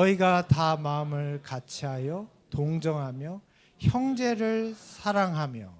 너희가 다 마음을 같이하여 동정하며 형제를 사랑하며.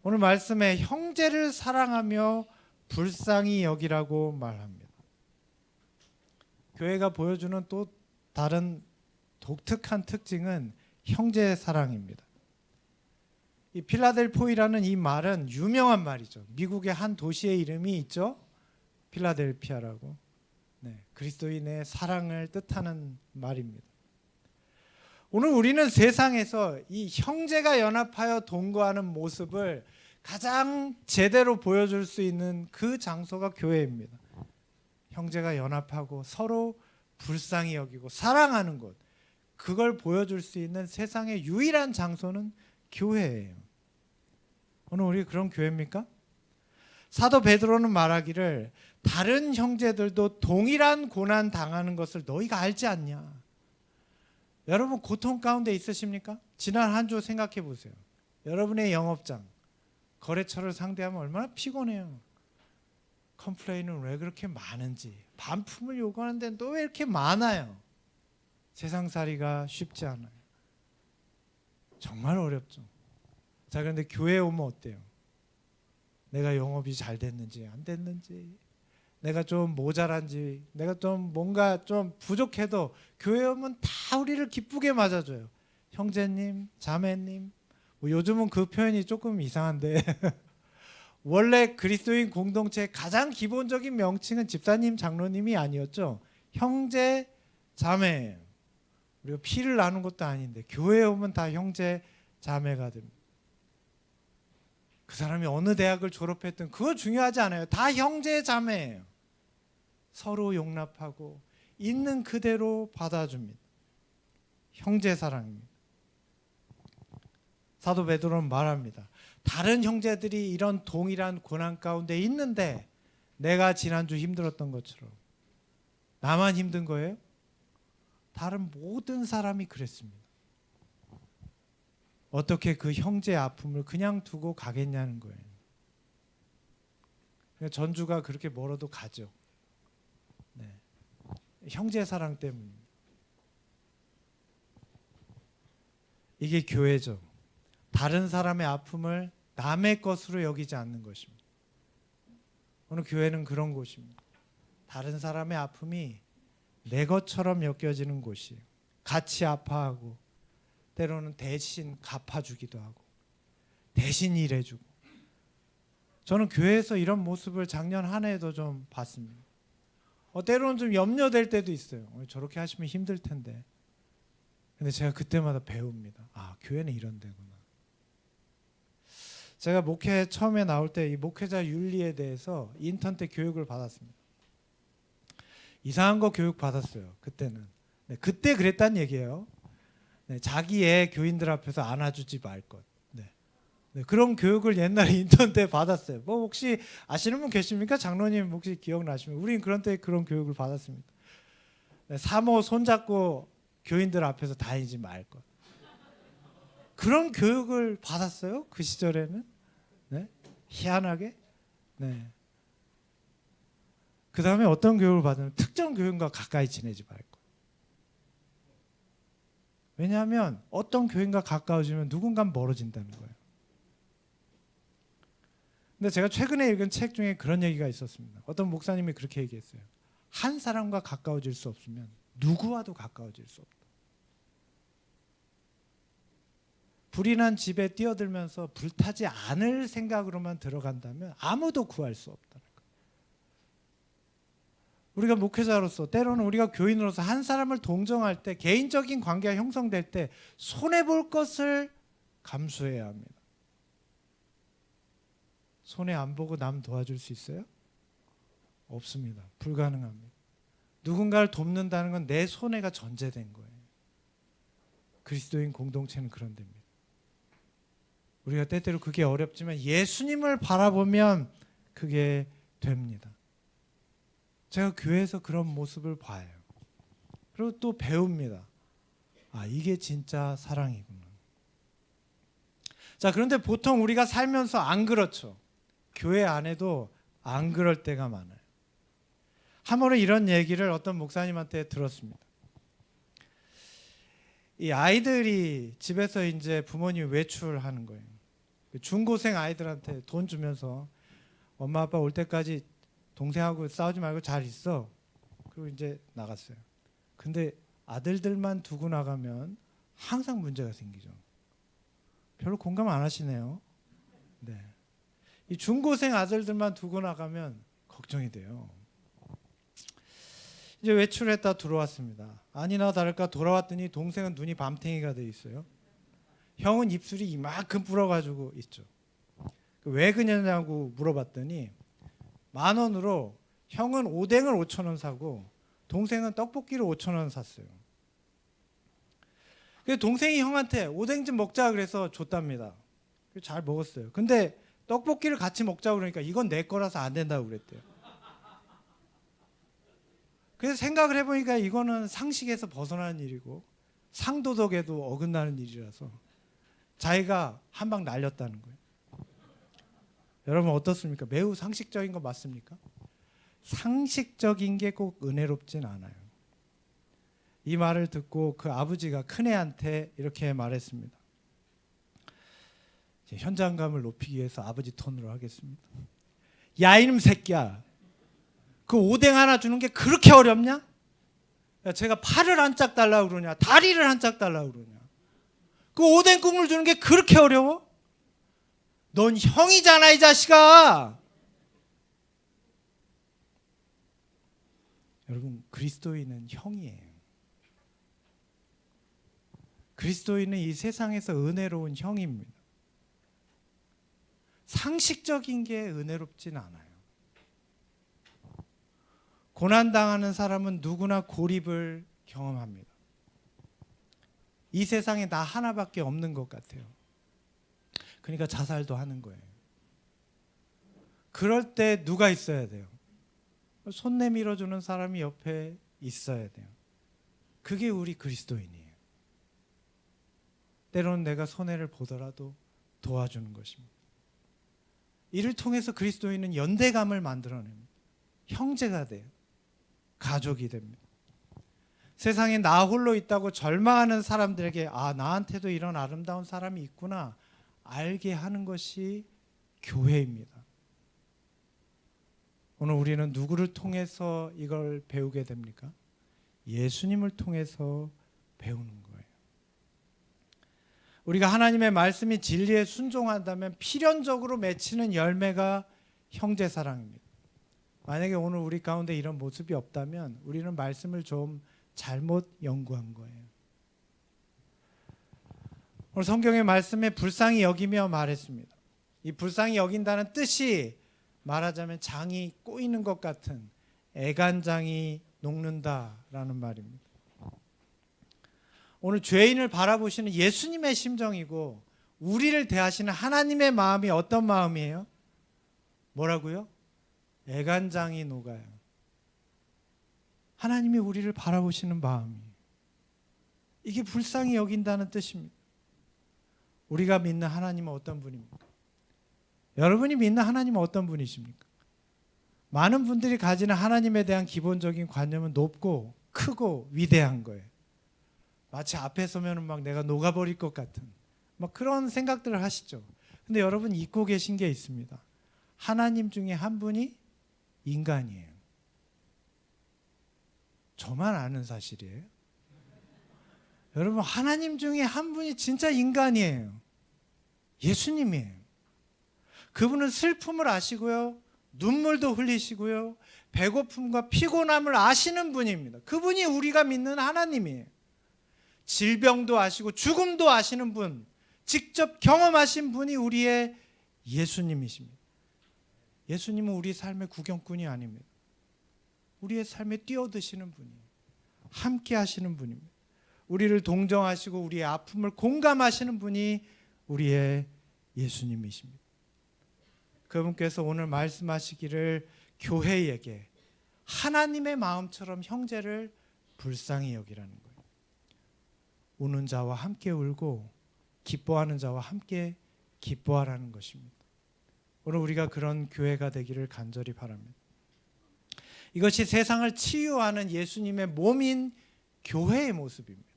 오늘 말씀에 형제를 사랑하며 불쌍히 여기라고 말합니다. 교회가 보여주는 또 다른 독특한 특징은 형제 사랑입니다. 이 필라델포이라는 이 말은 유명한 말이죠. 미국의 한 도시의 이름이 있죠. 필라델피아라고. 그리스도인의 사랑을 뜻하는 말입니다. 오늘 우리는 세상에서 이 형제가 연합하여 동거하는 모습을 가장 제대로 보여줄 수 있는 그 장소가 교회입니다. 형제가 연합하고 서로 불쌍히 여기고 사랑하는 곳, 그걸 보여줄 수 있는 세상의 유일한 장소는 교회예요. 오늘 우리 그런 교회입니까? 사도 베드로는 말하기를 다른 형제들도 동일한 고난 당하는 것을 너희가 알지 않냐. 여러분 고통 가운데 있으십니까? 지난 한 주 생각해 보세요. 여러분의 영업장, 거래처를 상대하면 얼마나 피곤해요. 컴플레인은 왜 그렇게 많은지, 반품을 요구하는데 또 왜 이렇게 많아요. 세상살이가 쉽지 않아요. 정말 어렵죠. 자, 그런데 교회에 오면 어때요? 내가 영업이 잘 됐는지 안 됐는지, 내가 좀 모자란지, 내가 좀 뭔가 좀 부족해도 교회 오면 다 우리를 기쁘게 맞아줘요. 형제님, 자매님. 뭐 요즘은 그 표현이 조금 이상한데 원래 그리스도인 공동체의 가장 기본적인 명칭은 집사님, 장로님이 아니었죠. 형제, 자매예요. 우리가 피를 나눈 것도 아닌데 교회에 오면 다 형제, 자매가 됩니다. 그 사람이 어느 대학을 졸업했든 그거 중요하지 않아요. 다 형제, 자매예요. 서로 용납하고 있는 그대로 받아줍니다. 형제 사랑입니다. 사도 베드로는 말합니다. 다른 형제들이 이런 동일한 고난 가운데 있는데 내가 지난주 힘들었던 것처럼 나만 힘든 거예요? 다른 모든 사람이 그랬습니다. 어떻게 그 형제의 아픔을 그냥 두고 가겠냐는 거예요. 전주가 그렇게 멀어도 가죠. 형제 사랑 때문입니다. 이게 교회죠. 다른 사람의 아픔을 남의 것으로 여기지 않는 것입니다. 오늘 교회는 그런 곳입니다. 다른 사람의 아픔이 내 것처럼 여겨지는 곳이에요. 같이 아파하고 때로는 대신 갚아주기도 하고 대신 일해주고. 저는 교회에서 이런 모습을 작년 한 해에도 좀 봤습니다. 때로는 좀 염려될 때도 있어요. 저렇게 하시면 힘들 텐데. 근데 제가 그때마다 배웁니다. 아, 교회는 이런 데구나. 제가 목회 처음에 나올 때 이 목회자 윤리에 대해서 인턴 때 교육을 받았습니다. 이상한 거 교육 받았어요. 그때는. 그때 그랬단 얘기예요. 자기 애 교인들 앞에서 안아주지 말 것. 그런 교육을 옛날에 인턴 때 받았어요. 뭐 혹시 아시는 분 계십니까? 장로님 혹시 기억나시면 우린 그런 때 그런 교육을 받았습니다. 사모 손잡고 교인들 앞에서 다니지 말 것. 그런 교육을 받았어요. 그 시절에는. 희한하게. 그 다음에 어떤 교육을 받으면 특정 교인과 가까이 지내지 말 것. 왜냐하면 어떤 교인과 가까워지면 누군가는 멀어진다는 거예요. 근데 제가 최근에 읽은 책 중에 그런 얘기가 있었습니다. 어떤 목사님이 그렇게 얘기했어요. 한 사람과 가까워질 수 없으면 누구와도 가까워질 수 없다. 불이 난 집에 뛰어들면서 불타지 않을 생각으로만 들어간다면 아무도 구할 수 없다는 거예요. 우리가 목회자로서 때로는 우리가 교인으로서 한 사람을 동정할 때 개인적인 관계가 형성될 때 손해볼 것을 감수해야 합니다. 손해 안 보고 남 도와줄 수 있어요? 없습니다. 불가능합니다. 누군가를 돕는다는 건 내 손해가 전제된 거예요. 그리스도인 공동체는 그런 데입니다. 우리가 때때로 그게 어렵지만 예수님을 바라보면 그게 됩니다. 제가 교회에서 그런 모습을 봐요. 그리고 또 배웁니다. 아, 이게 진짜 사랑이구나. 자, 그런데 보통 우리가 살면서 안 그렇죠. 교회 안에도 안 그럴 때가 많아요. 한 번은 이런 얘기를 어떤 목사님한테 들었습니다. 이 아이들이 집에서 이제 부모님이 외출하는 거예요. 중고생 아이들한테 돈 주면서 엄마 아빠 올 때까지 동생하고 싸우지 말고 잘 있어. 그리고 이제 나갔어요. 근데 아들들만 두고 나가면 항상 문제가 생기죠. 별로 공감 안 하시네요. 네. 이 중고생 아들들만 두고 나가면 걱정이 돼요. 이제 외출했다 들어왔습니다. 아니나 다를까 돌아왔더니 동생은 눈이 밤탱이가 돼 있어요. 형은 입술이 이만큼 불어가지고 있죠. 왜 그러냐고 물어봤더니 10,000원으로 형은 오뎅을 5,000원 사고 동생은 떡볶이를 5,000원 샀어요. 그래서 동생이 형한테 오뎅 좀 먹자 그래서 줬답니다. 잘 먹었어요. 근데 떡볶이를 같이 먹자고 그러니까 이건 내 거라서 안 된다고 그랬대요. 그래서 생각을 해보니까 이거는 상식에서 벗어나는 일이고 상도덕에도 어긋나는 일이라서 자기가 한 방 날렸다는 거예요. 여러분 어떻습니까? 매우 상식적인 거 맞습니까? 상식적인 게 꼭 은혜롭진 않아요. 이 말을 듣고 그 아버지가 큰애한테 이렇게 말했습니다. 현장감을 높이기 위해서 아버지 톤으로 하겠습니다. 야 이놈 새끼야, 그 오뎅 하나 주는 게 그렇게 어렵냐? 야, 제가 팔을 한 짝 달라고 그러냐, 다리를 한 짝 달라고 그러냐, 그 오뎅 국물 주는 게 그렇게 어려워? 넌 형이잖아 이 자식아. 여러분 그리스도인은 형이에요. 그리스도인은 이 세상에서 은혜로운 형입니다. 상식적인 게 은혜롭진 않아요. 고난당하는 사람은 누구나 고립을 경험합니다. 이 세상에 나 하나밖에 없는 것 같아요. 그러니까 자살도 하는 거예요. 그럴 때 누가 있어야 돼요? 손 내밀어주는 사람이 옆에 있어야 돼요. 그게 우리 그리스도인이에요. 때로는 내가 손해를 보더라도 도와주는 것입니다. 이를 통해서 그리스도인은 연대감을 만들어냅니다. 형제가 돼요. 가족이 됩니다. 세상에 나 홀로 있다고 절망하는 사람들에게 아, 나한테도 이런 아름다운 사람이 있구나 알게 하는 것이 교회입니다. 오늘 우리는 누구를 통해서 이걸 배우게 됩니까? 예수님을 통해서 배우는 거예요. 우리가 하나님의 말씀이 진리에 순종한다면 필연적으로 맺히는 열매가 형제사랑입니다. 만약에 오늘 우리 가운데 이런 모습이 없다면 우리는 말씀을 좀 잘못 연구한 거예요. 오늘 성경의 말씀에 불쌍히 여기며 말했습니다. 이 불쌍히 여긴다는 뜻이 말하자면 장이 꼬이는 것 같은 애간장이 녹는다라는 말입니다. 오늘 죄인을 바라보시는 예수님의 심정이고 우리를 대하시는 하나님의 마음이 어떤 마음이에요? 뭐라고요? 애간장이 녹아요. 하나님이 우리를 바라보시는 마음이 이게 불쌍히 여긴다는 뜻입니다. 우리가 믿는 하나님은 어떤 분입니까? 여러분이 믿는 하나님은 어떤 분이십니까? 많은 분들이 가지는 하나님에 대한 기본적인 관념은 높고 크고 위대한 거예요. 마치 앞에 서면 막 내가 녹아버릴 것 같은 막 그런 생각들을 하시죠. 근데 여러분 잊고 계신 게 있습니다. 하나님 중에 한 분이 인간이에요. 저만 아는 사실이에요. 여러분 하나님 중에 한 분이 진짜 인간이에요. 예수님이에요. 그분은 슬픔을 아시고요, 눈물도 흘리시고요, 배고픔과 피곤함을 아시는 분입니다. 그분이 우리가 믿는 하나님이에요. 질병도 아시고 죽음도 아시는 분, 직접 경험하신 분이 우리의 예수님이십니다. 예수님은 우리 삶의 구경꾼이 아닙니다. 우리의 삶에 뛰어드시는 분이에요. 함께 하시는 분입니다. 우리를 동정하시고 우리의 아픔을 공감하시는 분이 우리의 예수님이십니다. 그분께서 오늘 말씀하시기를 교회에게 하나님의 마음처럼 형제를 불쌍히 여기라는 거예요. 우는 자와 함께 울고 기뻐하는 자와 함께 기뻐하라는 것입니다. 오늘 우리가 그런 교회가 되기를 간절히 바랍니다. 이것이 세상을 치유하는 예수님의 몸인 교회의 모습입니다.